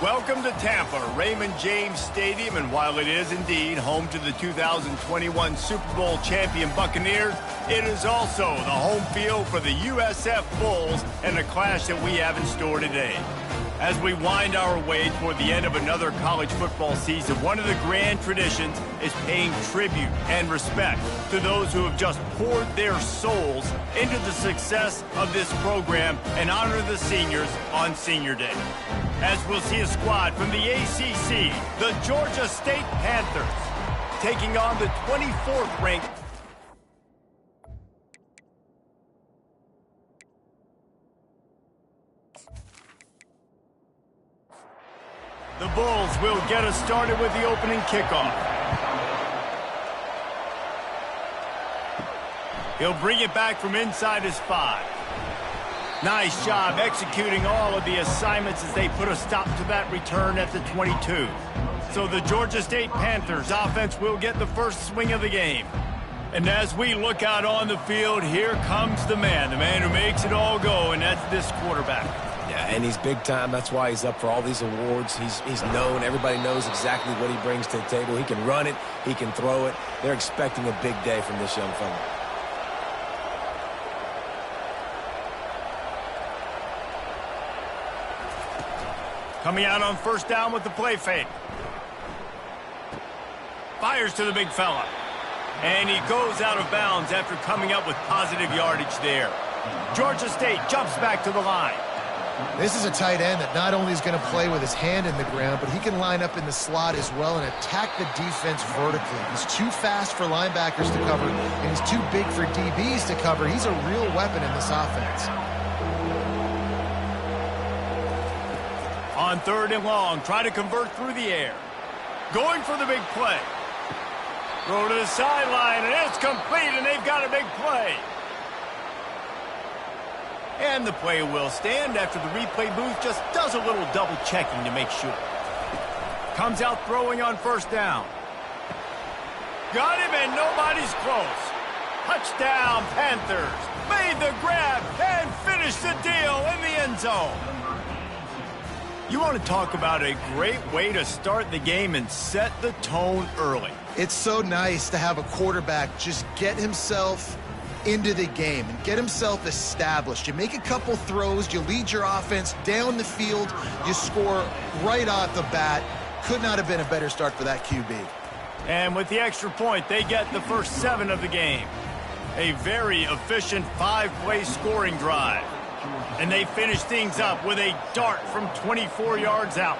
Welcome to Tampa, Raymond James Stadium, and while it is indeed home to the 2021 Super Bowl champion Buccaneers, it is also the home field for the USF Bulls and a clash that we have in store today. As we wind our way toward the end of another college football season, one of the grand traditions is paying tribute and respect to those who have just poured their souls into the success of this program and honor the seniors on Senior Day. As we'll see a squad from the ACC, the Georgia State Panthers, taking on the 24th ranked The Bulls will get us started with the opening kickoff. He'll bring it back from inside his 5. Nice job executing all of the assignments as they put a stop to that return at the 22. So the Georgia State Panthers offense will get the first swing of the game. And as we look out on the field, here comes the man who makes it all go, and that's this quarterback. Yeah, and he's big time. That's why he's up for all these awards. He's known. Everybody knows exactly what he brings to the table. He can run it. He can throw it. They're expecting a big day from this young fella. Coming out on first down with the play fake. Fires to the big fella. And he goes out of bounds after coming up with positive yardage there. Georgia State jumps back to the line. This is a tight end that not only is going to play with his hand in the ground, but he can line up in the slot as well and attack the defense vertically. He's too fast for linebackers to cover, and he's too big for DBs to cover. He's a real weapon in this offense. On 3rd and long, try to convert through the air. Going for the big play. Throw to the sideline, and it's complete, and they've got a big play. And the play will stand after the replay booth just does a little double checking to make sure. Comes out throwing on first down. Got him, and nobody's close. Touchdown, Panthers. Made the grab and finished the deal in the end zone. You want to talk about a great way to start the game and set the tone early. It's so nice to have a quarterback just get himself into the game and get himself established. You make a couple throws, you lead your offense down the field, you score right off the bat. Could not have been a better start for that QB. And with the extra point, they get the first 7 of the game. A very efficient 5-play scoring drive. And they finish things up with a dart from 24 yards out.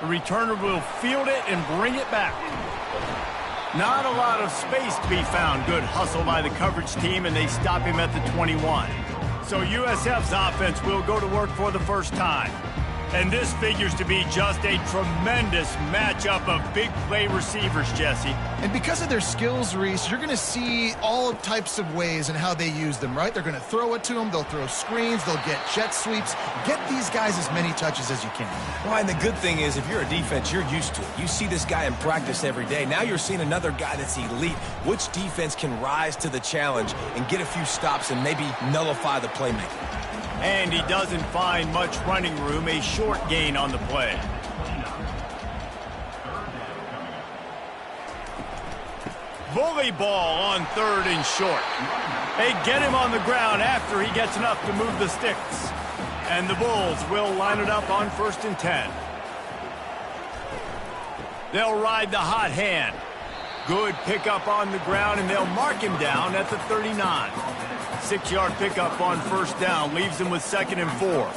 The returner will field it and bring it back. Not a lot of space to be found. Good hustle by the coverage team, and they stop him at the 21. So USF's offense will go to work for the first time. And this figures to be just a tremendous matchup of big play receivers, Jesse. And because of their skills, Reese, you're going to see all types of ways in how they use them, right? They're going to throw it to them. They'll throw screens. They'll get jet sweeps. Get these guys as many touches as you can. Well, and the good thing is, if you're a defense, you're used to it. You see this guy in practice every day. Now you're seeing another guy that's elite. Which defense can rise to the challenge and get a few stops and maybe nullify the playmaker? And he doesn't find much running room, a short gain on the play. Bully ball on 3rd and short. They get him on the ground after he gets enough to move the sticks. And the Bulls will line it up on 1st and 10. They'll ride the hot hand. Good pickup on the ground, and they'll mark him down at the 39. 6-yard pickup on first down leaves him with 2nd and 4.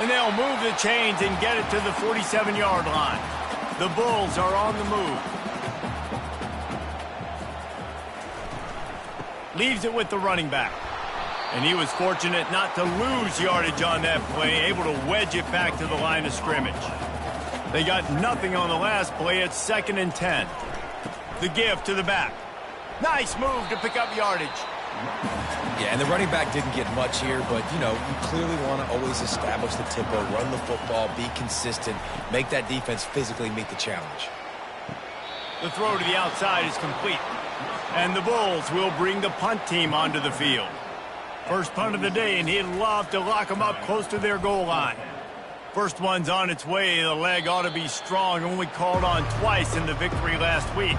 And they'll move the chains and get it to the 47-yard line. The Bulls are on the move. Leaves it with the running back. And he was fortunate not to lose yardage on that play, able to wedge it back to the line of scrimmage. They got nothing on the last play. It's 2nd and 10. The give to the back. Nice move to pick up yardage. Yeah, and the running back didn't get much here, but, you know, you clearly want to always establish the tempo, run the football, be consistent, make that defense physically meet the challenge. The throw to the outside is complete. And the Bulls will bring the punt team onto the field. First punt of the day, and he'd love to lock them up close to their goal line. First one's on its way. The leg ought to be strong, only called on twice in the victory last week.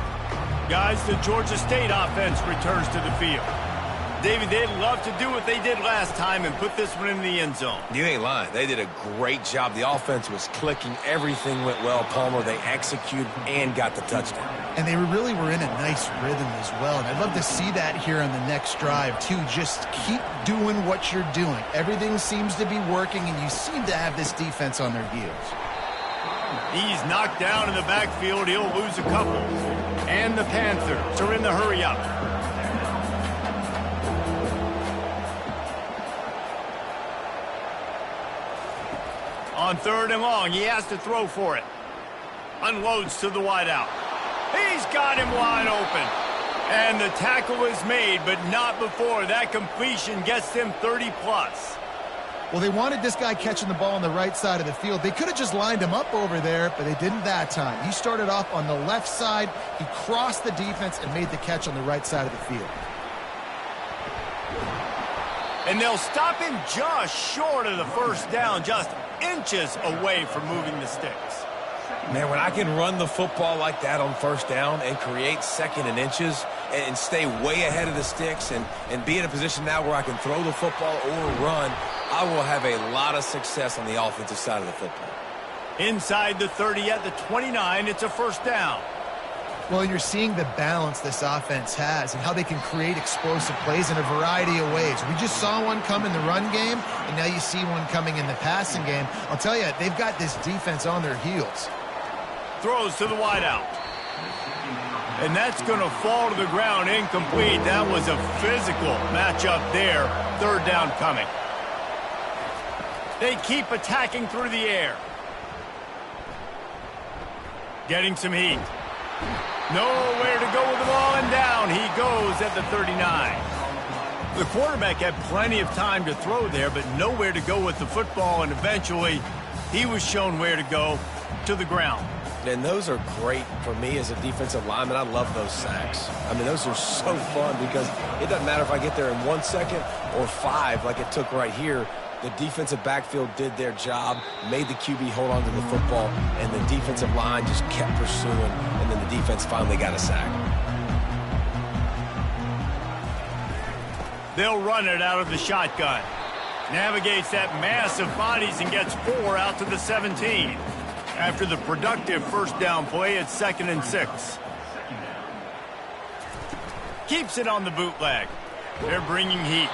Guys, the Georgia State offense returns to the field. David, they'd love to do what they did last time and put this one in the end zone. You ain't lying. They did a great job. The offense was clicking. Everything went well, Palmer. They executed and got the touchdown. And they really were in a nice rhythm as well. And I'd love to see that here on the next drive, too. Just keep doing what you're doing. Everything seems to be working, and you seem to have this defense on their heels. He's knocked down in the backfield. He'll lose a couple. And the Panthers are in the hurry-up. On 3rd and long, he has to throw for it. Unloads to the wideout. He's got him wide open. And the tackle is made, but not before that completion gets them 30-plus. Well, they wanted this guy catching the ball on the right side of the field. They could have just lined him up over there, but they didn't that time. He started off on the left side. He crossed the defense and made the catch on the right side of the field. And they'll stop him just short of the first down, just inches away from moving the sticks. Man, when I can run the football like that on first down and create second and inches and stay way ahead of the sticks and be in a position now where I can throw the football or run, I will have a lot of success on the offensive side of the football. Inside the 30 at the 29, it's a first down. Well, you're seeing the balance this offense has and how they can create explosive plays in a variety of ways. We just saw one come in the run game, and now you see one coming in the passing game. I'll tell you, they've got this defense on their heels. Throws to the wideout. And that's going to fall to the ground incomplete. That was a physical matchup there. 3rd down coming. They keep attacking through the air. Getting some heat. Nowhere to go with the ball, and down he goes at the 39. The quarterback had plenty of time to throw there, but nowhere to go with the football, and eventually he was shown where to go, to the ground. And those are great for me as a defensive lineman. I love those sacks. I mean, those are so fun because it doesn't matter if I get there in 1 second or 5 like it took right here. The defensive backfield did their job, made the QB hold on to the football, and the defensive line just kept pursuing, and then the defense finally got a sack. They'll run it out of the shotgun. Navigates that mass of bodies and gets 4 out to the 17. After the productive first down play, it's 2nd and 6. Keeps it on the bootleg. They're bringing heat.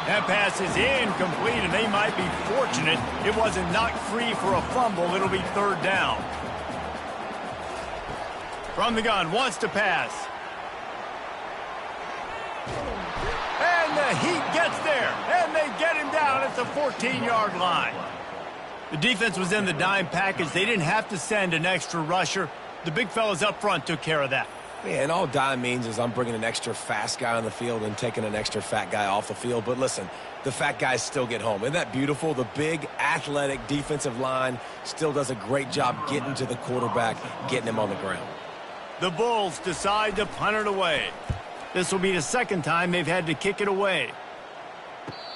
That pass is incomplete, and they might be fortunate it wasn't knocked free for a fumble. It'll be 3rd down. From the gun, wants to pass. And the heat gets there, and they get him down at the 14-yard line. The defense was in the dime package. They didn't have to send an extra rusher. The big fellas up front took care of that. Yeah, and all dime means is I'm bringing an extra fast guy on the field and taking an extra fat guy off the field. But listen, the fat guys still get home. Isn't that beautiful? The big, athletic defensive line still does a great job getting to the quarterback, getting him on the ground. The Bulls decide to punt it away. This will be the 2nd time they've had to kick it away.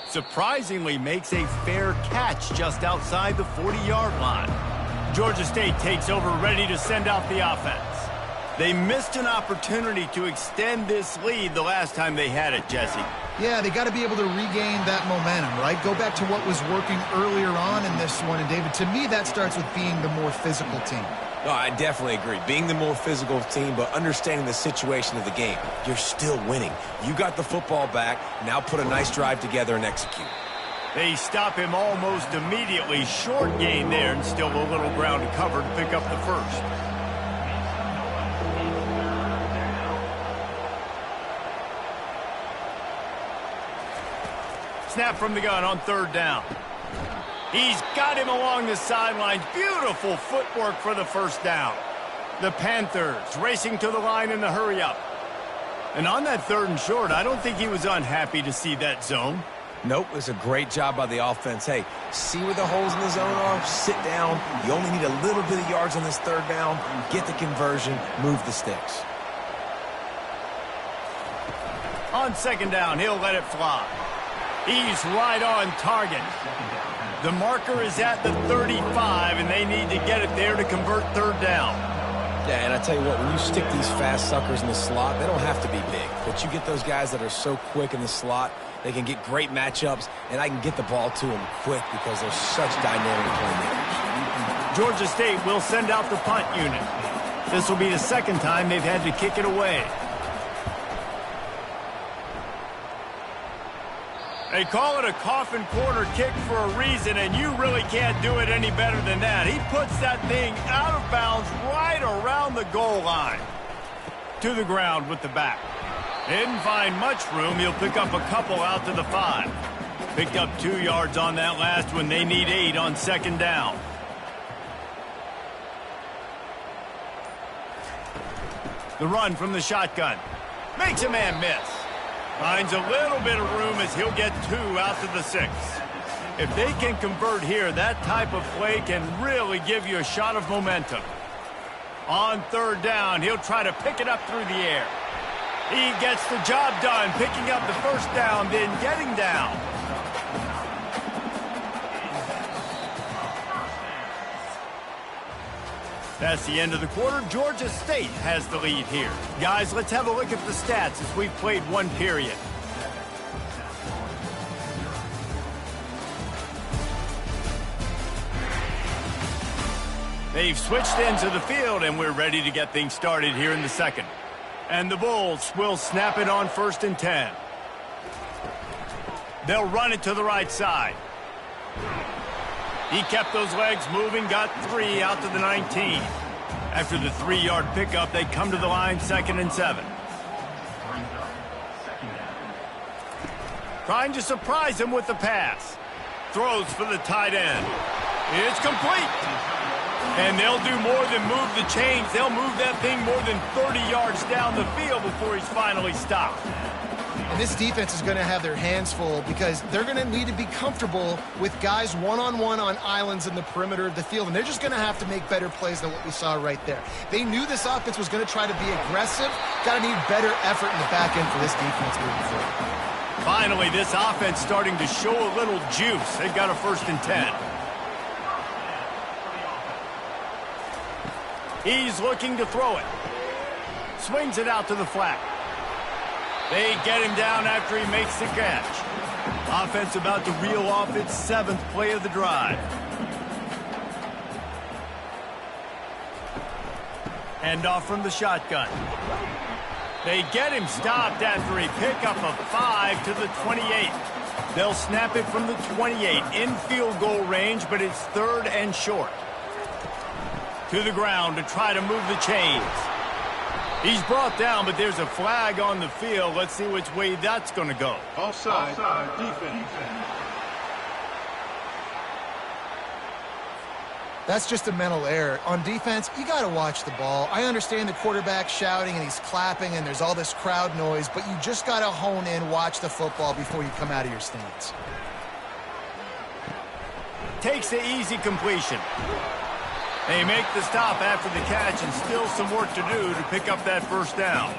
Surprisingly makes a fair catch just outside the 40-yard line. Georgia State takes over, ready to send out the offense. They missed an opportunity to extend this lead the last time they had it, Jesse. Yeah, they got to be able to regain that momentum, right? Go back to what was working earlier on in this one. And, David, to me, that starts with being the more physical team. No, I definitely agree. Being the more physical team, but understanding the situation of the game. You're still winning. You got the football back. Now put a nice drive together and execute. They stop him almost immediately. Short gain there, and still a little ground to cover to pick up the first. Snap from the gun on 3rd down. He's got him along the sidelines. Beautiful footwork for the first down. The Panthers racing to the line in the hurry-up. And on that 3rd and short, I don't think he was unhappy to see that zone. Nope, it was a great job by the offense. Hey, see where the holes in the zone are? Sit down. You only need a little bit of yards on this 3rd down. Get the conversion. Move the sticks. On 2nd down, he'll let it fly. He's right on target. The marker is at the 35, and they need to get it there to convert third down. Yeah, and I tell you what, when you stick these fast suckers in the slot, they don't have to be big. But you get those guys that are so quick in the slot, they can get great matchups, and I can get the ball to them quick because they're such dynamic playmakers. Georgia State will send out the punt unit. This will be the second time they've had to kick it away. They call it a coffin corner kick for a reason, and you really can't do it any better than that. He puts that thing out of bounds right around the goal line. To the ground with the back. Didn't find much room. He'll pick up a couple out to the 5. Picked up 2 yards on that last one. They need 8 on second down. The run from the shotgun. Makes a man miss. Finds a little bit of room as he'll get 2 out to the 6. If they can convert here, that type of play can really give you a shot of momentum. On third down, he'll try to pick it up through the air. He gets the job done, picking up the first down, then getting down. That's the end of the quarter. Georgia State has the lead here. Guys, let's have a look at the stats as we've played one period. They've switched into the field, and we're ready to get things started here in the second. And the Bulls will snap it on 1st and 10. They'll run it to the right side. He kept those legs moving, got 3 out to the 19. After the 3-yard pickup, they come to the line 2nd and 7. Trying to surprise him with the pass. Throws for the tight end. It's complete. And they'll do more than move the chains. They'll move that thing more than 30 yards down the field before he's finally stopped. And this defense is going to have their hands full because they're going to need to be comfortable with guys one-on-one on islands in the perimeter of the field. And they're just going to have to make better plays than what we saw right there. They knew this offense was going to try to be aggressive. Got to need better effort in the back end for this defense moving forward. Finally, this offense starting to show a little juice. They've got a 1st and 10. He's looking to throw it. Swings it out to the flat. They get him down after he makes the catch. Offense about to reel off its 7th play of the drive. Hand off from the shotgun. They get him stopped after a pickup of 5 to the 28. They'll snap it from the 28 in field goal range, but it's 3rd and short. To the ground to try to move the chains. He's brought down, but there's a flag on the field. Let's see which way that's going to go. Offside, defense. That's just a mental error. On defense, you got to watch the ball. I understand the quarterback shouting and he's clapping and there's all this crowd noise, but you just got to hone in, watch the football before you come out of your stance. Takes the easy completion. They make the stop after the catch and still some work to do to pick up that 1st down.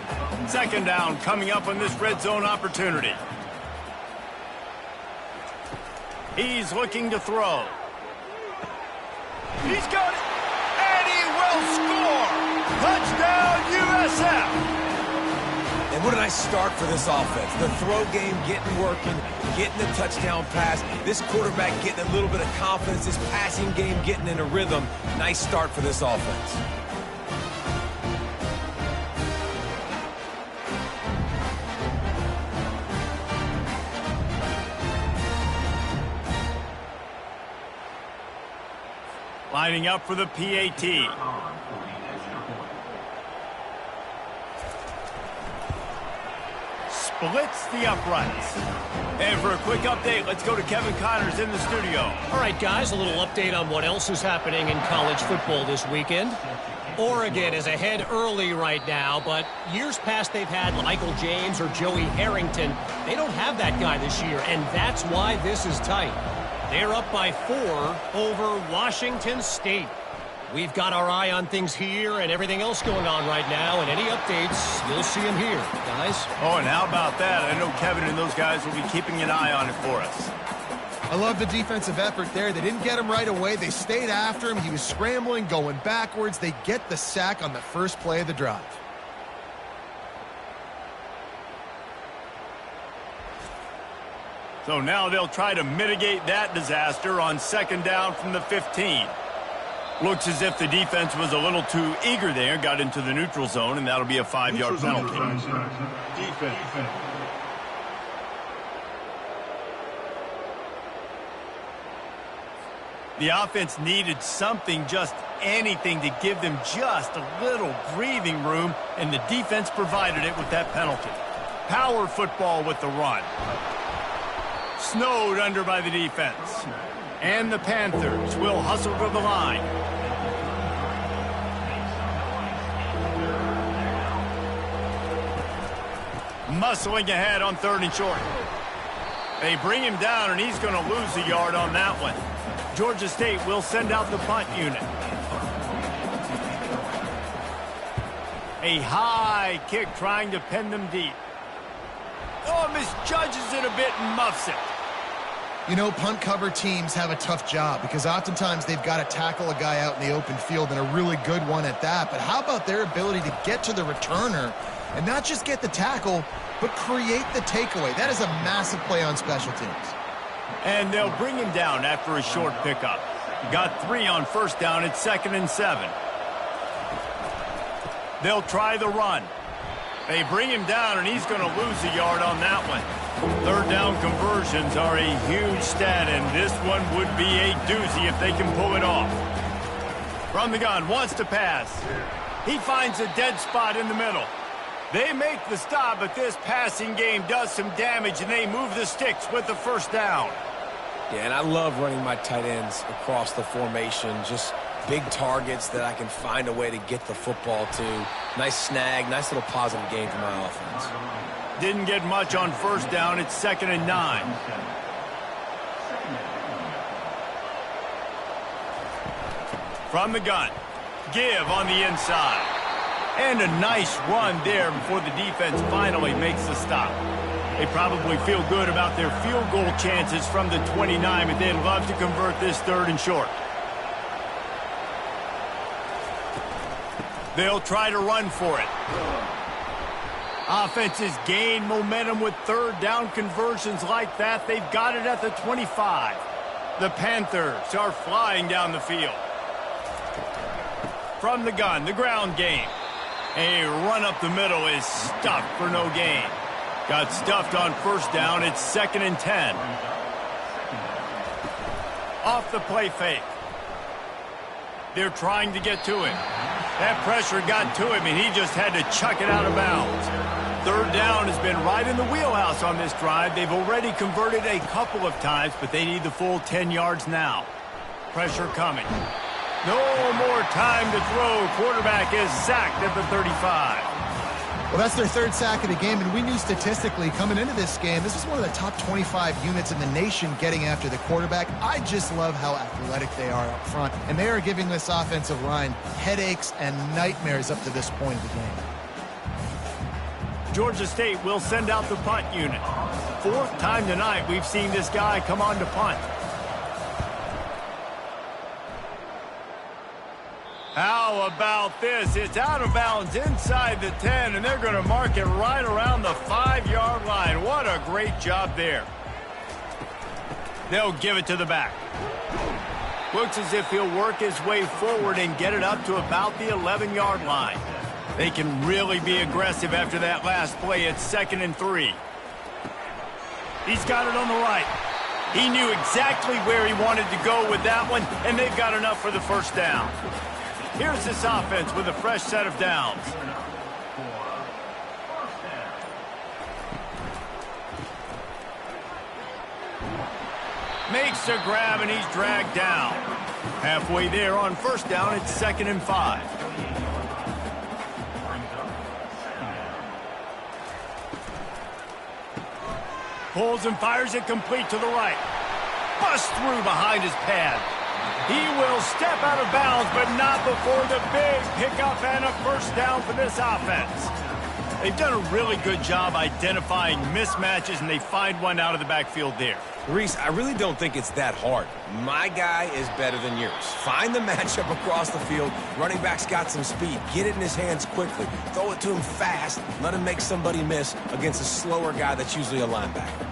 2nd down coming up on this red zone opportunity. He's looking to throw. He's got it, and he will score! Touchdown, USF! And what a nice start for this offense. The throw game getting working, getting the touchdown pass. This quarterback getting a little bit of confidence. This passing game getting in a rhythm. Nice start for this offense. Lining up for the PAT. Splits the uprights. And for a quick update, let's go to Kevin Connors in the studio. All right, guys, a little update on what else is happening in college football this weekend. Oregon is ahead early right now, but years past they've had Michael James or Joey Harrington. They don't have that guy this year, and that's why this is tight. They're up by 4 over Washington State. We've got our eye on things here and everything else going on right now, and any updates, you'll see them here, guys. Oh, and how about that? I know Kevin and those guys will be keeping an eye on it for us. I love the defensive effort there. They didn't get him right away. They stayed after him. He was scrambling, going backwards. They get the sack on the first play of the drive. So now they'll try to mitigate that disaster on second down from the 15. Looks as if the defense was a little too eager there, got into the neutral zone, and that'll be a 5-yard penalty. Defense. The offense needed something, just anything, to give them just a little breathing room, and the defense provided it with that penalty. Power football with the run. Snowed under by the defense. And the Panthers will hustle to the line. Muscling ahead on 3rd and short. They bring him down, and he's going to lose a yard on that one. Georgia State will send out the punt unit. A high kick trying to pin them deep. Oh, misjudges it a bit and muffs it. You know, punt cover teams have a tough job because oftentimes they've got to tackle a guy out in the open field, and a really good one at that. But how about their ability to get to the returner and not just get the tackle, but create the takeaway? That is a massive play on special teams. And they'll bring him down after a short pickup. Got 3 on first down at 2nd and 7. They'll try the run. They bring him down, and he's going to lose a yard on that one. 3rd down conversions are a huge stat, and this one would be a doozy if they can pull it off. From the gun, wants to pass. He finds a dead spot in the middle. They make the stop, but this passing game does some damage, and they move the sticks with the first down. Yeah, and I love running my tight ends across the formation. Just big targets that I can find a way to get the football to. Nice snag, nice little positive gain for my offense. Didn't get much on first down. It's 2nd and 9. From the gun, give on the inside. And a nice run there before the defense finally makes the stop. They probably feel good about their field goal chances from the 29, but they'd love to convert this 3rd and short. They'll try to run for it. Offenses gain momentum with 3rd down conversions like that. They've got it at the 25. The Panthers are flying down the field. From the gun, the ground game. A run up the middle is stuffed for no gain. Got stuffed on first down. It's 2nd and 10. Off the play fake. They're trying to get to him. That pressure got to him, and he just had to chuck it out of bounds. 3rd down has been right in the wheelhouse on this drive. They've already converted a couple of times, but they need the full 10 yards now. Pressure coming. No more time to throw. Quarterback is sacked at the 35. Well, that's their 3rd sack of the game, and we knew statistically coming into this game, this is one of the top 25 units in the nation getting after the quarterback. I just love how athletic they are up front, and they are giving this offensive line headaches and nightmares up to this point of the game. Georgia State will send out the punt unit. 4th time tonight we've seen this guy come on to punt. How about this? It's out of bounds inside the 10, and they're going to mark it right around the 5-yard line. What a great job there. They'll give it to the back. Looks as if he'll work his way forward and get it up to about the 11-yard line. They can really be aggressive after that last play. It's 2nd and 3. He's got it on the right. He knew exactly where he wanted to go with that one, and they've got enough for the first down. Here's this offense with a fresh set of downs. Makes a grab, and he's dragged down. Halfway there on first down, it's 2nd and 5. Pulls and fires it complete to the right. Busts through behind his pad. He will step out of bounds, but not before the big pickup and a first down for this offense. They've done a really good job identifying mismatches, and they find one out of the backfield there. Reese, I really don't think it's that hard. My guy is better than yours. Find the matchup across the field. Running back's got some speed. Get it in his hands quickly. Throw it to him fast. Let him make somebody miss against a slower guy that's usually a linebacker.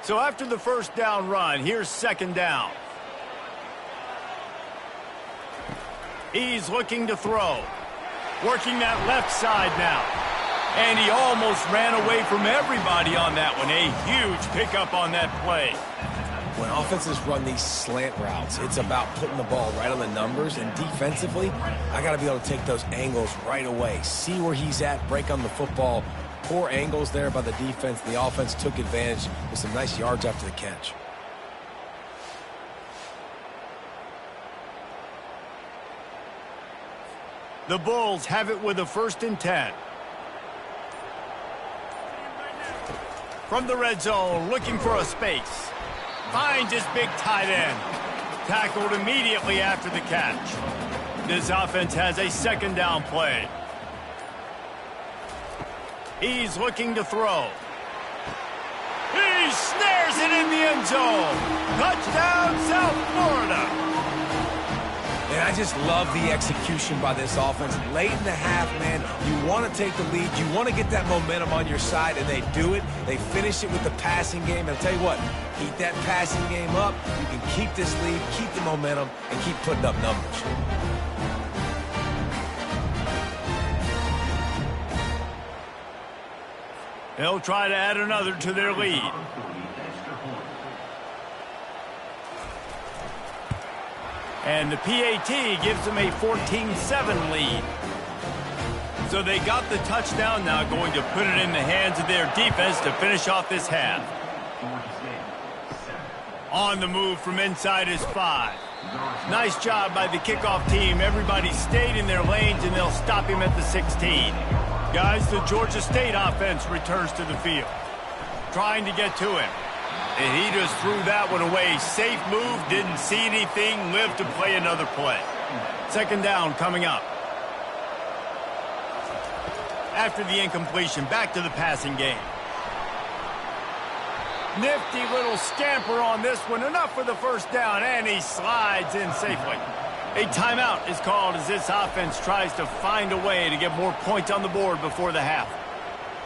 So after the first down run, here's second down. He's looking to throw. Working that left side now. And he almost ran away from everybody on that one. A huge pickup on that play. When offenses run these slant routes, it's about putting the ball right on the numbers. And defensively, I got to be able to take those angles right away. See where he's at, break on the football. Poor angles there by the defense. The offense took advantage with some nice yards after the catch. The Bulls have it with a 1st and 10. From the red zone, looking for a space. Finds his big tight end. Tackled immediately after the catch. This offense has a second down play. He's looking to throw. He snares it in the end zone. Touchdown, South Florida. And I just love the execution by this offense. Late in the half, man, you want to take the lead. You want to get that momentum on your side, and they do it. They finish it with the passing game. And I'll tell you what, keep that passing game up. You can keep this lead, keep the momentum, and keep putting up numbers. They'll try to add another to their lead. And the PAT gives them a 14-7 lead. So they got the touchdown, now going to put it in the hands of their defense to finish off this half. On the move from inside is 5. Nice job by the kickoff team. Everybody stayed in their lanes, and they'll stop him at the 16. Guys, the Georgia State offense returns to the field. Trying to get to him. And he just threw that one away. Safe move, didn't see anything, lived to play another play. Second down coming up. After the incompletion, back to the passing game. Nifty little scamper on this one. Enough for the first down, and he slides in safely. A timeout is called as this offense tries to find a way to get more points on the board before the half.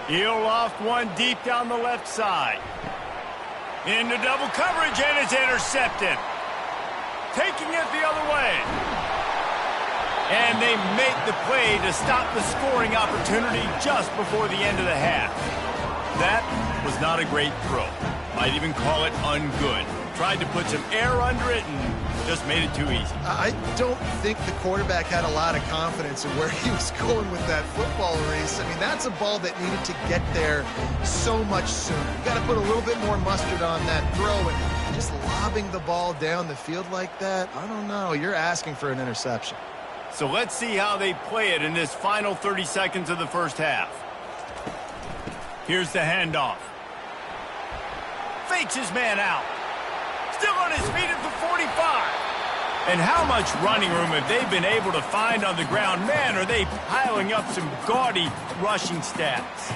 He'll loft one deep down the left side. Into double coverage, and it's intercepted. Taking it the other way. And they make the play to stop the scoring opportunity just before the end of the half. That was not a great throw. Might even call it ungood. Tried to put some air under it and just made it too easy. I don't think the quarterback had a lot of confidence in where he was going with that football race. I mean, that's a ball that needed to get there so much sooner. You got to put a little bit more mustard on that throw, and just lobbing the ball down the field like that, I don't know. You're asking for an interception. So let's see how they play it in this final 30 seconds of the first half. Here's the handoff. Fakes his man out. Still on his feet at the 45. And how much running room have they been able to find on the ground? Man, are they piling up some gaudy rushing stats.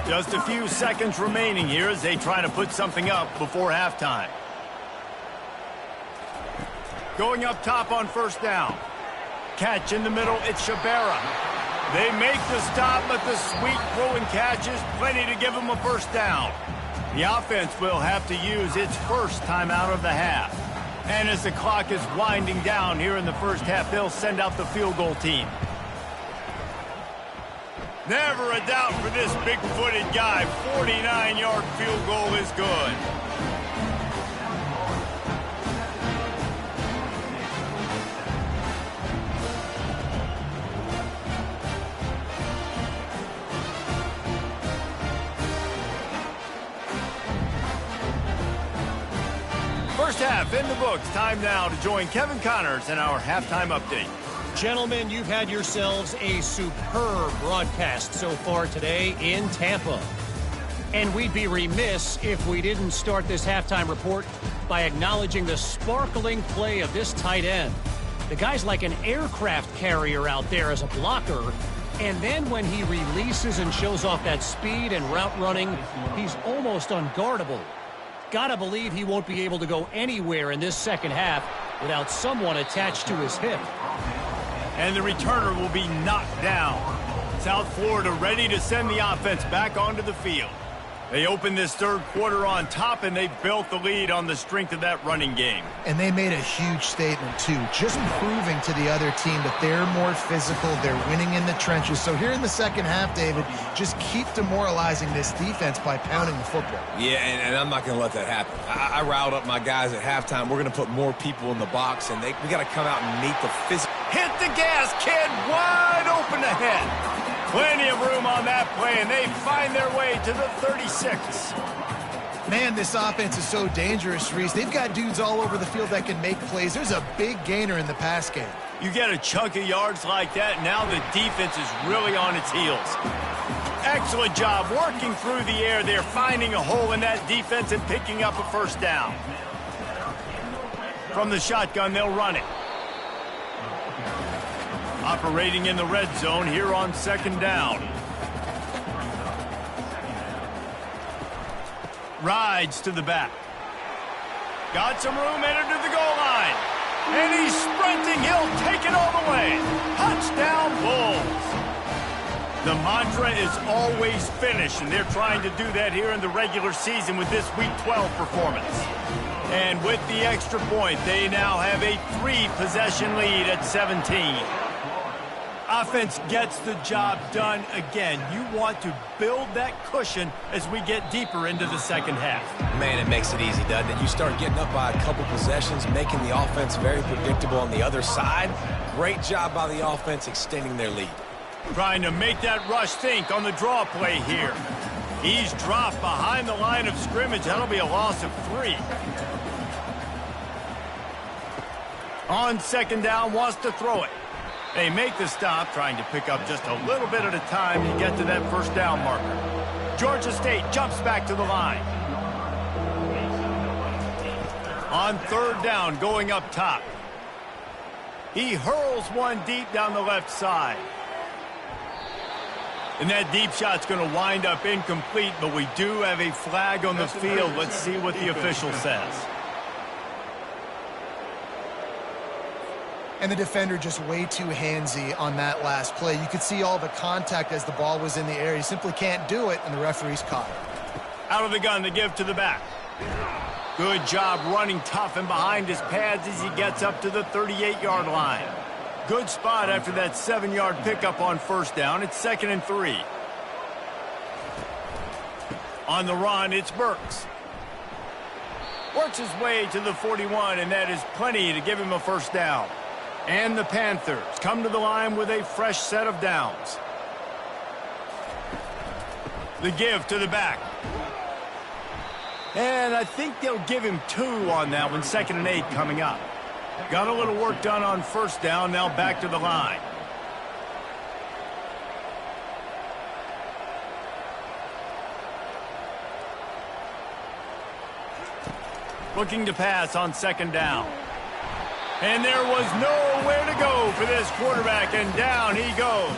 Just a few seconds remaining here as they try to put something up before halftime. Going up top on first down. Catch in the middle, it's Shabera. They make the stop, but the sweet throw and catch is plenty to give them a first down. The offense will have to use its first timeout of the half. And as the clock is winding down here in the first half, they'll send out the field goal team. Never a doubt for this big-footed guy. 49-yard field goal is good. half in the books. Time now to join Kevin Connors in our halftime update. Gentlemen, you've had yourselves a superb broadcast so far today in Tampa. And we'd be remiss if we didn't start this halftime report by acknowledging the sparkling play of this tight end. The guy's like an aircraft carrier out there as a blocker. And then when he releases and shows off that speed and route running, he's almost unguardable. Gotta believe he won't be able to go anywhere in this second half without someone attached to his hip. And the returner will be knocked down. South Florida ready to send the offense back onto the field. They opened this third quarter on top, and they built the lead on the strength of that running game. And they made a huge statement, too, just proving to the other team that they're more physical, they're winning in the trenches. So here in the second half, David, just keep demoralizing this defense by pounding the football. Yeah, and I'm not going to let that happen. I riled up my guys at halftime. We're going to put more people in the box, and we got to come out and meet the physical. Hit the gas, kid, wide open ahead. Plenty of room on that play, and they find their way to the 36. Man, this offense is so dangerous, Reese. They've got dudes all over the field that can make plays. There's a big gainer in the pass game. You get a chunk of yards like that, now the defense is really on its heels. Excellent job working through the air. They're finding a hole in that defense and picking up a first down. From the shotgun, they'll run it. Operating in the red zone here on second down. Rides to the back. Got some room, entered to the goal line. And he's sprinting. He'll take it all the way. Touchdown, Bulls. The mantra is always finish, and they're trying to do that here in the regular season with this Week 12 performance. And with the extra point, they now have a 3-possession lead at 17. Offense gets the job done again. You want to build that cushion as we get deeper into the second half. Man, it makes it easy, doesn't it? You start getting up by a couple possessions, making the offense very predictable on the other side. Great job by the offense extending their lead. Trying to make that rush think on the draw play here. He's dropped behind the line of scrimmage. That'll be a loss of 3. On second down, wants to throw it. They make the stop, trying to pick up just a little bit at a time to get to that first down marker. Georgia State jumps back to the line. On third down, going up top. He hurls one deep down the left side. And that deep shot's going to wind up incomplete, but we do have a flag on the field. Let's see what the official says. And the defender just way too handsy on that last play. You could see all the contact as the ball was in the air. He simply can't do it, and the referee's caught it. Out of the gun, the give to the back. Good job running tough and behind his pads as he gets up to the 38-yard line. Good spot after that 7-yard pickup on first down. It's 2nd and 3. On the run, it's Burks. Works his way to the 41, and that is plenty to give him a first down. And the Panthers come to the line with a fresh set of downs. The give to the back. And I think they'll give him 2 on that one. 2nd and 8 coming up. Got a little work done on first down. Now back to the line. Looking to pass on second down. And there was nowhere to go for this quarterback, and down he goes.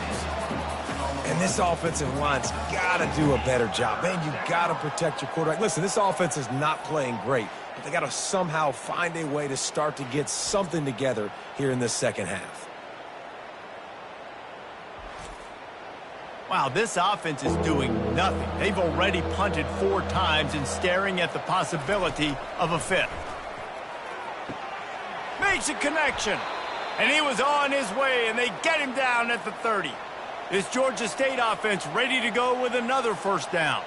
And this offensive line's got to do a better job. Man, you got to protect your quarterback. Listen, this offense is not playing great, but they got to somehow find a way to start to get something together here in this second half. Wow, this offense is doing nothing. They've already punted 4 times and staring at the possibility of a 5th. Makes a connection, and he was on his way, and they get him down at the 30. This Georgia State offense ready to go with another first down.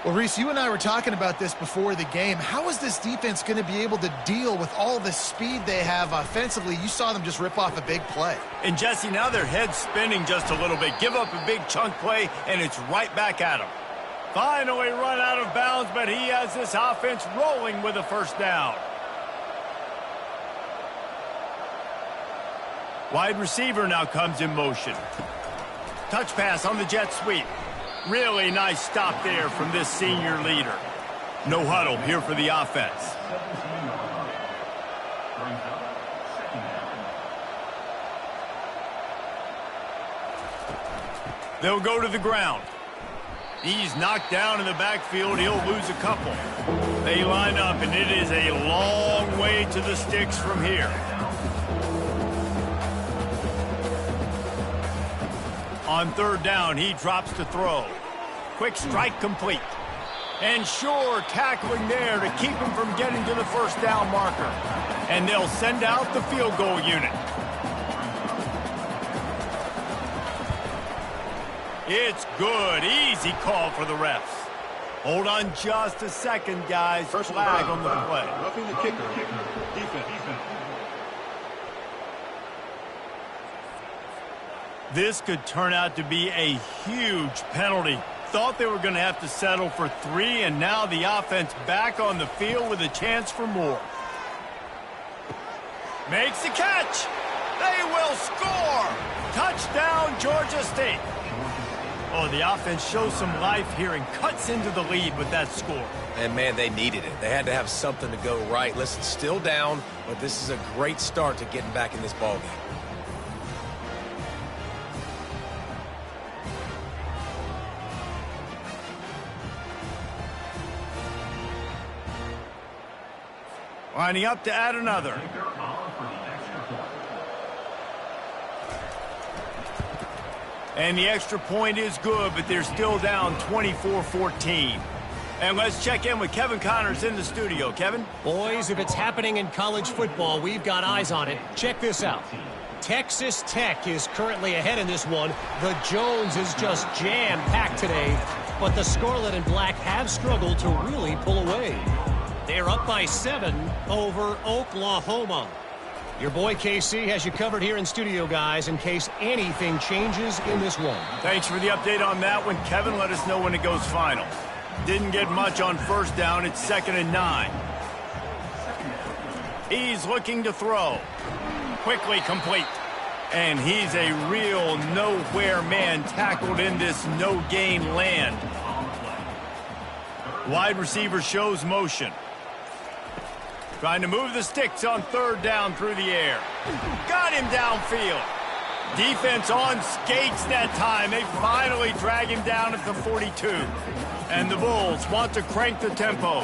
Well, Reese, you and I were talking about this before the game. How is this defense going to be able to deal with all the speed they have offensively? You saw them just rip off a big play. And, Jesse, now their head's spinning just a little bit. Give up a big chunk play, and it's right back at them. Finally run out of bounds, but he has this offense rolling with a first down. Wide receiver now comes in motion. Touch pass on the jet sweep. Really nice stop there from this senior leader. No huddle here for the offense. They'll go to the ground. He's knocked down in the backfield. He'll lose a couple. They line up, and it is a long way to the sticks from here. On third down, he drops to throw. Quick strike complete. And sure, tackling there to keep him from getting to the first down marker. And they'll send out the field goal unit. It's good. Easy call for the refs. Hold on just a second, guys. First flag on the play. Roughing the kicker. Defense. This could turn out to be a huge penalty. Thought they were going to have to settle for 3, and now the offense back on the field with a chance for more. Makes the catch. They will score. Touchdown, Georgia State. Oh, the offense shows some life here and cuts into the lead with that score. And, man, they needed it. They had to have something to go right. Listen, still down, but this is a great start to getting back in this ballgame. Lining up to add another. And the extra point is good, but they're still down 24-14. And let's check in with Kevin Connors in the studio. Kevin? Boys, if it's happening in college football, we've got eyes on it. Check this out. Texas Tech is currently ahead in this one. The Jones is just jam-packed today, but the Scarlet and Black have struggled to really pull away. They're up by 7 over Oklahoma. Your boy KC has you covered here in studio, guys, in case anything changes in this one. Thanks for the update on that one, Kevin. Let us know when it goes final. Didn't get much on first down. It's 2nd and 9. He's looking to throw. Quickly complete. And he's a real nowhere man tackled in this no-gain land. Wide receiver shows motion. Trying to move the sticks on third down through the air. Got him downfield. Defense on skates that time. They finally drag him down at the 42. And the Bulls want to crank the tempo.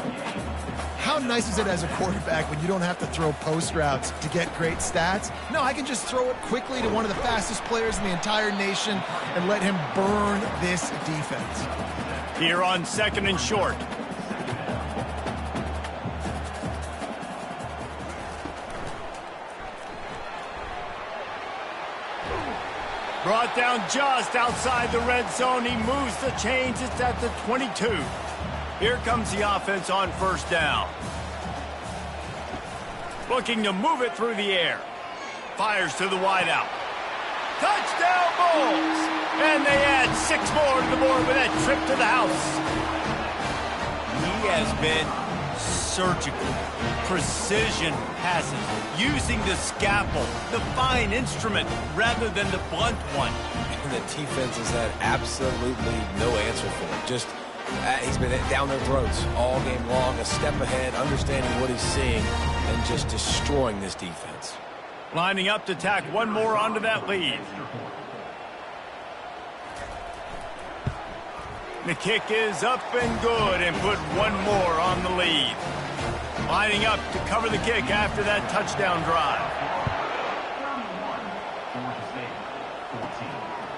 How nice is it as a quarterback when you don't have to throw post routes to get great stats? No, I can just throw it quickly to one of the fastest players in the entire nation and let him burn this defense. Here on 2nd and short. Brought down just outside the red zone. He moves the chains. It's at the 22. Here comes the offense on first down. Looking to move it through the air. Fires to the wideout. Touchdown Bulls! And they add 6 more to the board with that trip to the house. He has been surgical, precision passes, using the scalpel, the fine instrument, rather than the blunt one. And the defense has had absolutely no answer for him. Just, he's been down their throats all game long, a step ahead, understanding what he's seeing, and just destroying this defense. Lining up to tack one more onto that lead. The kick is up and good, and put one more on the lead. Lining up to cover the kick after that touchdown drive.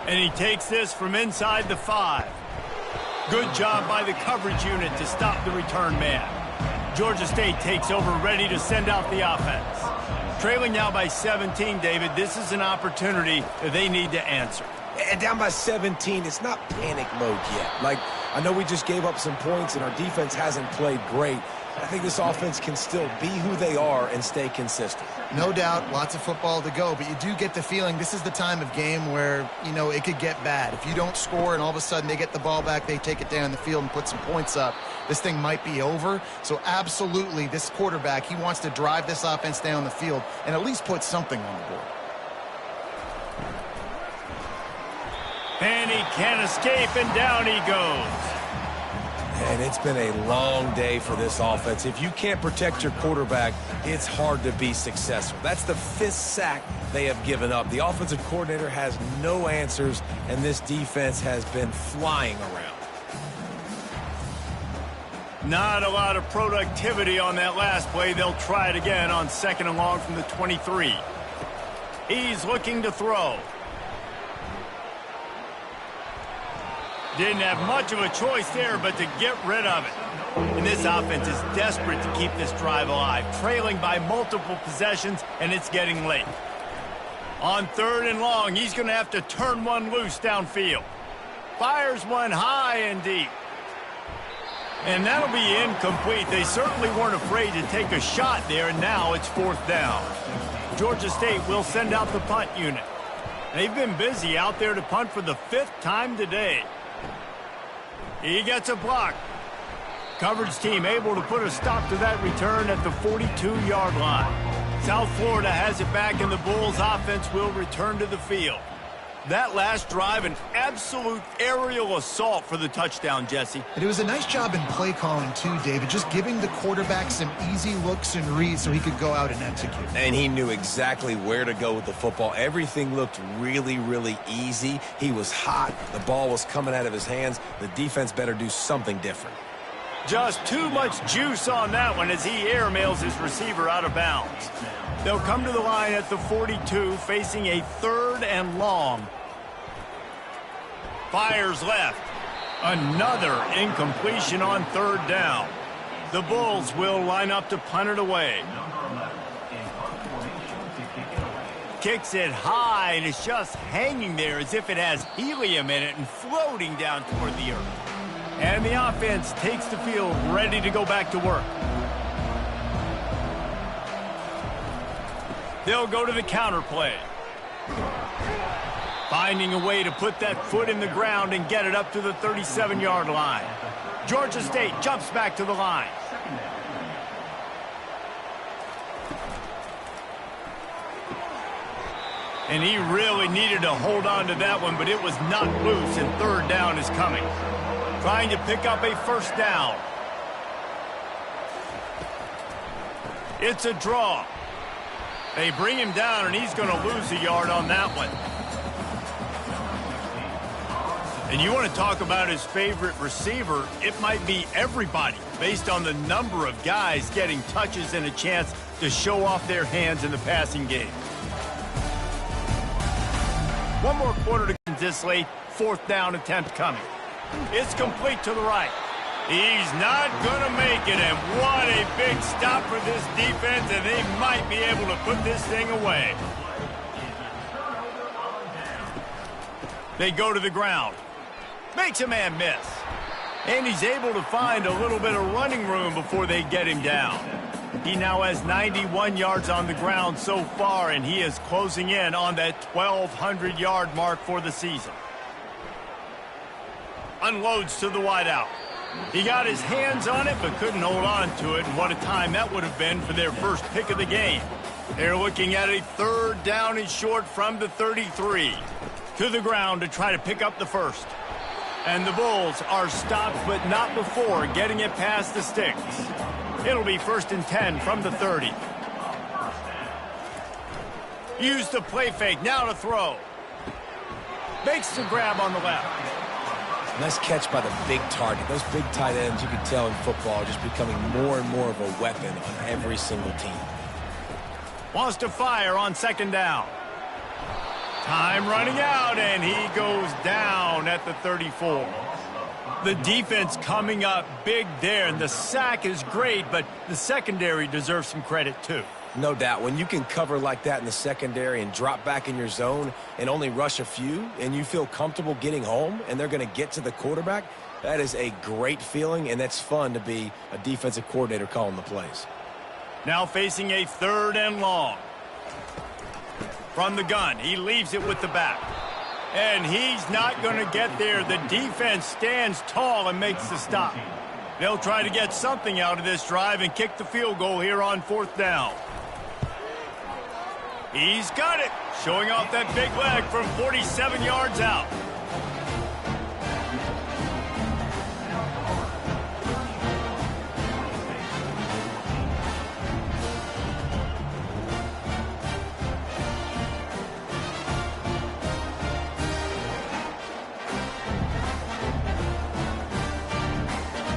And he takes this from inside the 5. Good job by the coverage unit to stop the return man. Georgia State takes over, ready to send out the offense. Trailing now by 17, David. This is an opportunity that they need to answer. And down by 17, it's not panic mode yet. Like, I know we just gave up some points and our defense hasn't played great. I think this offense can still be who they are and stay consistent. No doubt, lots of football to go, but you do get the feeling this is the time of game where, you know, it could get bad. If you don't score and all of a sudden they get the ball back, they take it down the field and put some points up, this thing might be over. So absolutely, this quarterback, he wants to drive this offense down the field and at least put something on the board. And he can't escape, and down he goes. And it's been a long day for this offense. If you can't protect your quarterback, it's hard to be successful. That's the 5th sack they have given up. The offensive coordinator has no answers, and this defense has been flying around. Not a lot of productivity on that last play. They'll try it again on 2nd and long from the 23. He's looking to throw. Didn't have much of a choice there but to get rid of it. And this offense is desperate to keep this drive alive, trailing by multiple possessions, and it's getting late. On 3rd and long, he's going to have to turn one loose downfield. Fires one high and deep. And that'll be incomplete. They certainly weren't afraid to take a shot there, and now it's 4th down. Georgia State will send out the punt unit. They've been busy out there to punt for the 5th time today. He gets a block. Coverage team able to put a stop to that return at the 42-yard line. South Florida has it back, and the Bulls offense will return to the field. That last drive, an absolute aerial assault for the touchdown, Jesse. And it was a nice job in play calling, too, David, just giving the quarterback some easy looks and reads so he could go out and execute. And he knew exactly where to go with the football. Everything looked really, really easy. He was hot. The ball was coming out of his hands. The defense better do something different. Just too much juice on that one as he airmails his receiver out of bounds. They'll come to the line at the 42, facing a 3rd and long. Fires left. Another incompletion on 3rd down. The Bulls will line up to punt it away. Kicks it high, and it's just hanging there as if it has helium in it and floating down toward the earth. And the offense takes the field ready to go back to work. They'll go to the counter play. Finding a way to put that foot in the ground and get it up to the 37-yard line. Georgia State jumps back to the line. And he really needed to hold on to that one, but it was not loose, and 3rd down is coming. Trying to pick up a 1st down. It's a draw. They bring him down, and he's going to lose a yard on that one. And you want to talk about his favorite receiver, it might be everybody based on the number of guys getting touches and a chance to show off their hands in the passing game. One more quarter to this late, 4th down attempt coming. It's complete to the right. He's not going to make it, and what a big stop for this defense, and they might be able to put this thing away. They go to the ground. Makes a man miss. And he's able to find a little bit of running room before they get him down. He now has 91 yards on the ground so far, and he is closing in on that 1,200-yard mark for the season. Unloads to the wideout. He got his hands on it but couldn't hold on to it, and what a time that would have been for their first pick of the game. They're looking at a 3rd down and short from the 33. To the ground to try to pick up the 1st. And the Bulls are stopped, but not before getting it past the sticks. It'll be 1st and 10 from the 30. Use the play fake, now to throw. Makes the grab on the left. Nice catch by the big target. Those big tight ends, you can tell in football, are just becoming more and more of a weapon on every single team. Wants to fire on 2nd down. Time running out, and he goes down at the 34. The defense coming up big there, and the sack is great, but the secondary deserves some credit too. No doubt. When you can cover like that in the secondary and drop back in your zone and only rush a few, and you feel comfortable getting home, and they're going to get to the quarterback, that is a great feeling, and that's fun to be a defensive coordinator calling the plays. Now facing a 3rd and long. From the gun, he leaves it with the back. And he's not going to get there. The defense stands tall and makes the stop. They'll try to get something out of this drive and kick the field goal here on 4th down. He's got it, showing off that big leg from 47 yards out.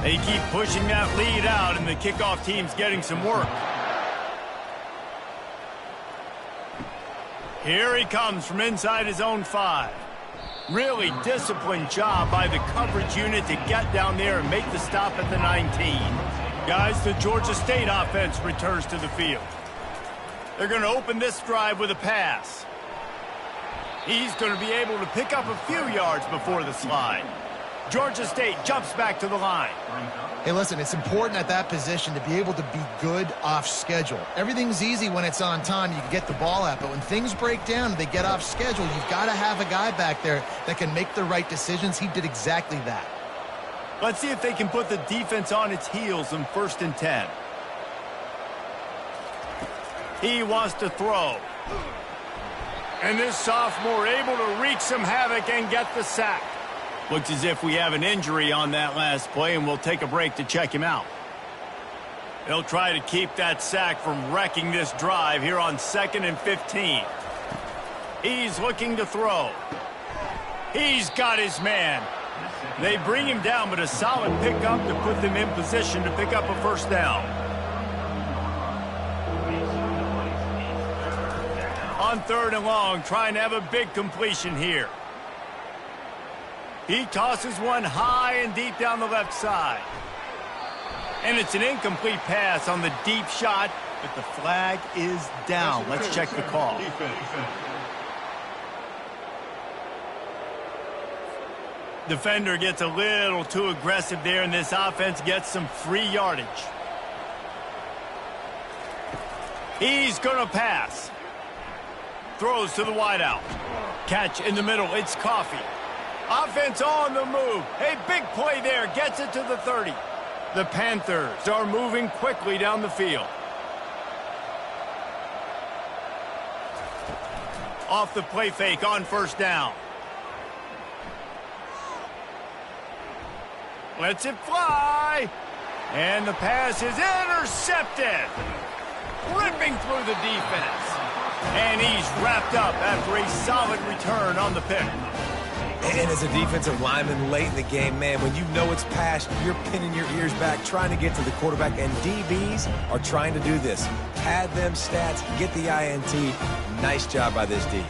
They keep pushing that lead out, and the kickoff team's getting some work. Here he comes from inside his own 5. Really disciplined job by the coverage unit to get down there and make the stop at the 19. Guys, the Georgia State offense returns to the field. They're going to open this drive with a pass. He's going to be able to pick up a few yards before the slide. Georgia State jumps back to the line. Hey, listen, it's important at that position to be able to be good off schedule. Everything's easy when it's on time. You can get the ball out, but when things break down and they get off schedule, you've got to have a guy back there that can make the right decisions. He did exactly that. Let's see if they can put the defense on its heels in 1st and 10. He wants to throw. And this sophomore able to wreak some havoc and get the sack. Looks as if we have an injury on that last play, and we'll take a break to check him out. They'll try to keep that sack from wrecking this drive here on 2nd and 15. He's looking to throw. He's got his man. They bring him down, but a solid pickup to put them in position to pick up a 1st down. On 3rd and long, trying to have a big completion here. He tosses one high and deep down the left side. And it's an incomplete pass on the deep shot, but the flag is down. Let's check the call. Defender gets a little too aggressive there, and this offense gets some free yardage. He's going to pass. Throws to the wideout. Catch in the middle. It's Coffee. Offense on the move. A big play there. Gets it to the 30. The Panthers are moving quickly down the field. Off the play fake on 1st down. Lets it fly. And the pass is intercepted. Ripping through the defense. And he's wrapped up after a solid return on the pick. And as a defensive lineman late in the game, man, when you know it's past, you're pinning your ears back, trying to get to the quarterback, and DBs are trying to do this. Pad them stats, get the INT. Nice job by this D.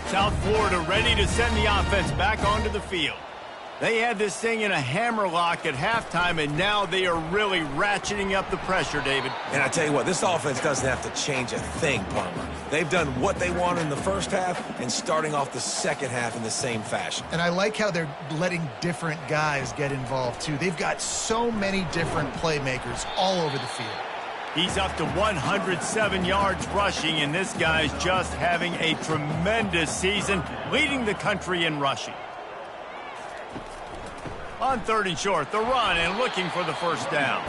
South Florida ready to send the offense back onto the field. They had this thing in a hammerlock at halftime, and now they are really ratcheting up the pressure, David. And I tell you what, this offense doesn't have to change a thing, Palmer. They've done what they wanted in the 1st half and starting off the 2nd half in the same fashion. And I like how they're letting different guys get involved, too. They've got so many different playmakers all over the field. He's up to 107 yards rushing, and this guy's just having a tremendous season, leading the country in rushing. On 3rd and short, the run and looking for the 1st down.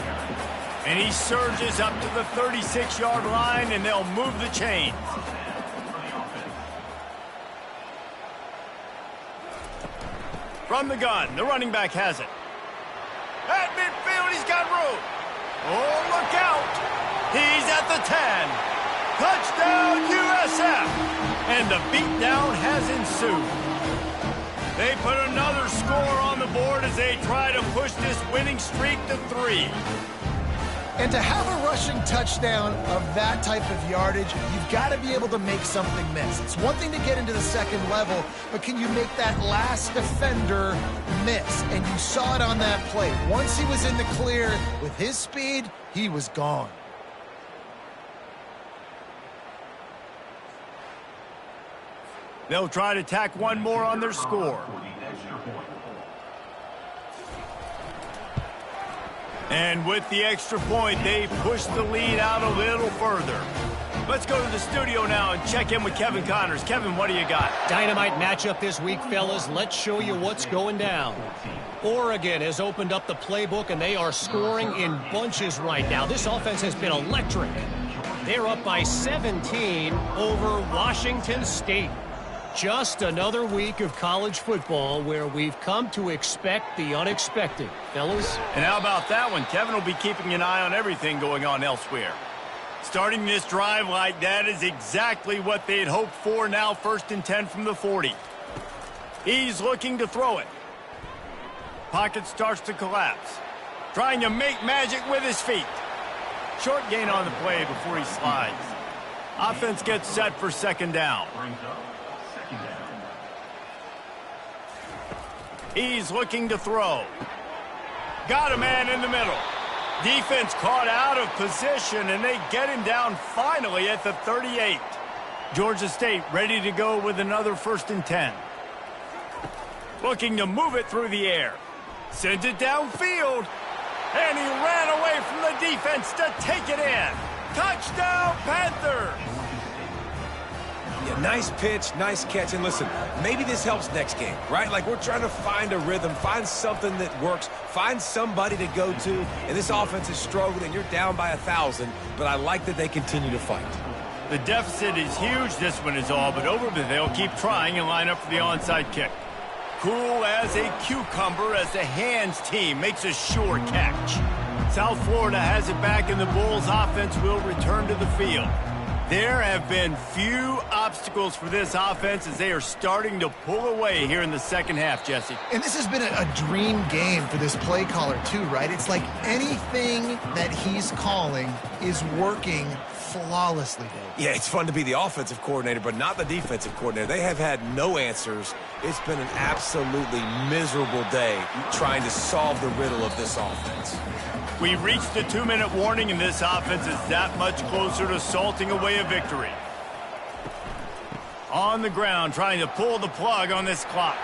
And he surges up to the 36-yard line, and they'll move the chains. From the gun, the running back has it. At midfield, he's got room. Oh, look out. He's at the 10. Touchdown, USF. And the beatdown has ensued. They put another score on the board as they try to push this winning streak to 3. And to have a rushing touchdown of that type of yardage, you've got to be able to make something miss. It's one thing to get into the 2nd level, but can you make that last defender miss? And you saw it on that play. Once he was in the clear with his speed, he was gone. They'll try to tack one more on their score. And with the extra point, they push the lead out a little further. Let's go to the studio now and check in with Kevin Connors. Kevin, what do you got? Dynamite matchup this week, fellas. Let's show you what's going down. Oregon has opened up the playbook, and they are scoring in bunches right now. This offense has been electric. They're up by 17 over Washington State. Just another week of college football where we've come to expect the unexpected. Fellas? And how about that one? Kevin will be keeping an eye on everything going on elsewhere. Starting this drive like that is exactly what they'd hoped for. Now 1st and 10 from the 40. He's looking to throw it. Pocket starts to collapse. Trying to make magic with his feet. Short gain on the play before he slides. Offense gets set for second down. He's looking to throw. Got a man in the middle. Defense caught out of position, and they get him down finally at the 38. Georgia State ready to go with another 1st and 10. Looking to move it through the air. Sends it downfield. And he ran away from the defense to take it in. Touchdown, Panthers! Yeah, nice pitch, nice catch. And listen, maybe this helps next game, right? Like, we're trying to find a rhythm, find something that works, find somebody to go to. And this offense is struggling. You're down by 1,000, but I like that they continue to fight. The deficit is huge. This one is all but over, but they'll keep trying and line up for the onside kick. Cool as a cucumber as the hands team makes a sure catch. South Florida has it back, and the Bulls offense will return to the field. There have been few obstacles for this offense as they are starting to pull away here in the second half, Jesse. And this has been a dream game for this play caller too, right? It's like anything that he's calling is working flawlessly, Dave. Yeah, it's fun to be the offensive coordinator, but not the defensive coordinator. They have had no answers. It's been an absolutely miserable day trying to solve the riddle of this offense. We reached the 2-minute warning, and this offense is that much closer to salting away a victory. On the ground, trying to pull the plug on this clock.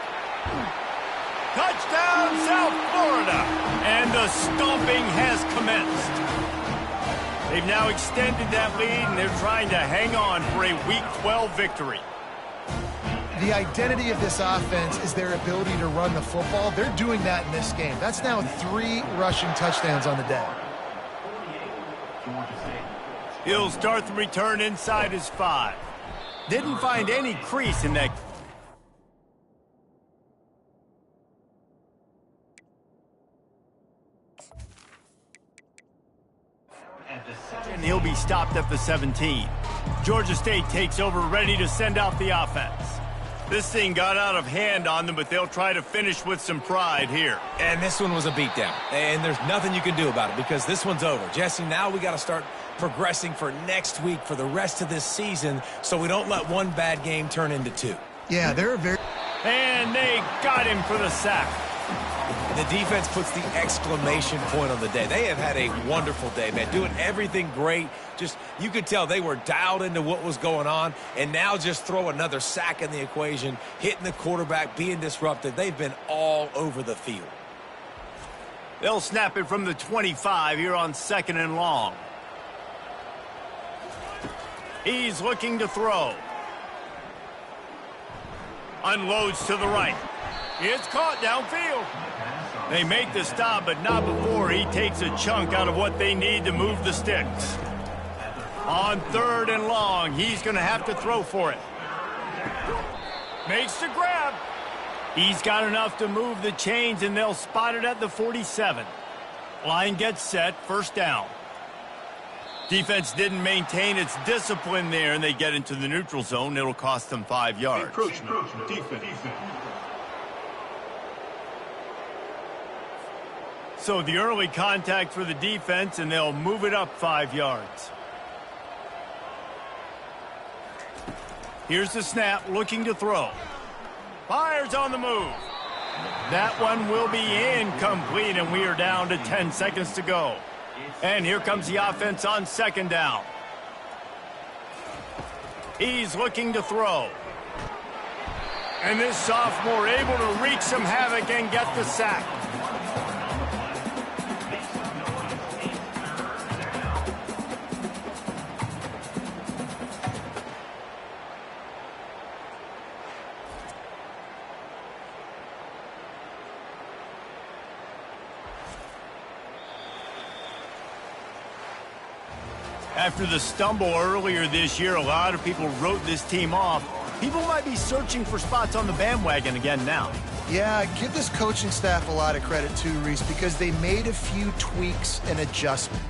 Touchdown, South Florida! And the stomping has commenced. They've now extended that lead, and they're trying to hang on for a Week 12 victory. The identity of this offense is their ability to run the football. They're doing that in this game. That's now 3 rushing touchdowns on the day. He'll start the return inside his 5. Didn't find any crease in that. And he'll be stopped at the 17. Georgia State takes over, ready to send out the offense. This thing got out of hand on them, but they'll try to finish with some pride here. And this one was a beatdown. And there's nothing you can do about it because this one's over. Jesse, now we got to start progressing for next week for the rest of this season so we don't let one bad game turn into 2. Yeah, they're very... And they got him for the sack. The defense puts the exclamation point on the day. They have had a wonderful day, man, doing everything great. Just, you could tell they were dialed into what was going on, and now just throw another sack in the equation, hitting the quarterback, being disruptive. They've been all over the field. They'll snap it from the 25 here on 2nd and long. He's looking to throw. Unloads to the right. It's caught downfield. They make the stop, but not before he takes a chunk out of what they need to move the sticks. On 3rd and long, he's going to have to throw for it. Makes the grab. He's got enough to move the chains, and they'll spot it at the 47. Line gets set, 1st down. Defense didn't maintain its discipline there, and they get into the neutral zone. It'll cost them 5 yards. Encroachment, defense. So the early contact for the defense, and they'll move it up 5 yards. Here's the snap, looking to throw. Fires on the move. That one will be incomplete, and we are down to 10 seconds to go. And here comes the offense on 2nd down. He's looking to throw. And this sophomore able to wreak some havoc and get the sack. After the stumble earlier this year, a lot of people wrote this team off. People might be searching for spots on the bandwagon again now. Yeah, give this coaching staff a lot of credit too, Reese, because they made a few tweaks and adjustments.